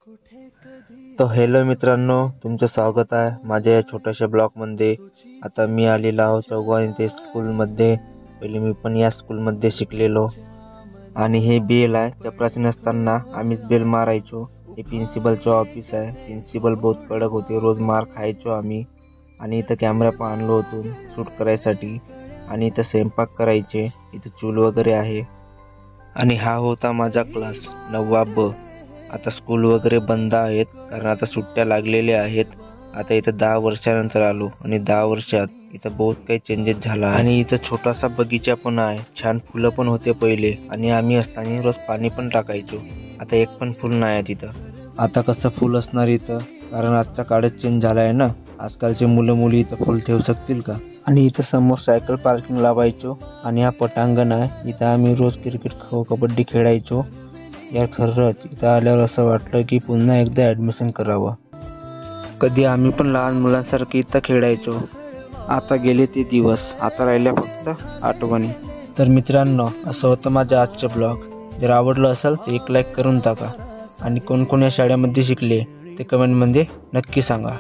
तो हेलो मित्रांनो, तुमचं स्वागत आहे माझ्या या छोट्याशा ब्लॉगमध्ये। आता मी आलेलो आहोत चौगाव ते स्कूलमध्ये। पहिले मी पण या स्कूलमध्ये शिकलेलो आणि हे बेल आहे। चपरासी नसताना आम्हीच बेल मारायचो। हे प्रिन्सिपलचं ऑफिस आहे। प्रिन्सिपल बहुत कडक होते, रोज मार खायचो आम्ही। आणि इथं कॅमेरा पण आणलो होतो शूट करायसाठी। आणि इथं स्वयंपाक करायचे, इथं चूल वगैरे आहे। आणि हा होता माझा क्लास 9वा ब। आता स्कूल वगैरे बंद आहेत कारण आता सुट्ट्या लागलेल्या आहेत। आता इथं 10 वर्षानंतर आलो आणि 10 वर्षात इथं बहुत काही चेंजेस झाला आहे। आणि इथं छोटासा बगीचा पण आहे, छान फुलं पण होते पहिले आणि आम्ही असताना रोज पाणी पण टाकायचो। आता एक पण फुल नाही आहे तिथं। आता कसं फुल असणार इथं, कारण आजचा काळच चेंज झाला आहे ना। आजकालचे मुलं मुली इथं फुल ठेवू शकतील का? आणि इथं समोर सायकल पार्किंग लावायचो आणि हा पटांगण आहे। इथं आम्ही रोज क्रिकेट कबड्डी खेळायचो। यार खरंच इथं आल्यावर असं वाटलं की पुन्हा एकदा ॲडमिशन करावं। कधी आम्ही पण लहान मुलांसारखं इथं खेळायचो। आता गेले ते दिवस, आता राहिल्या फक्त आठवणी। तर मित्रांनो, असं होतं माझं आजचं ब्लॉग। जर आवडलं असेल तर एक लाईक करून टाका आणि कोण कोण या शाळेमध्ये शिकले ते कमेंटमध्ये नक्की सांगा।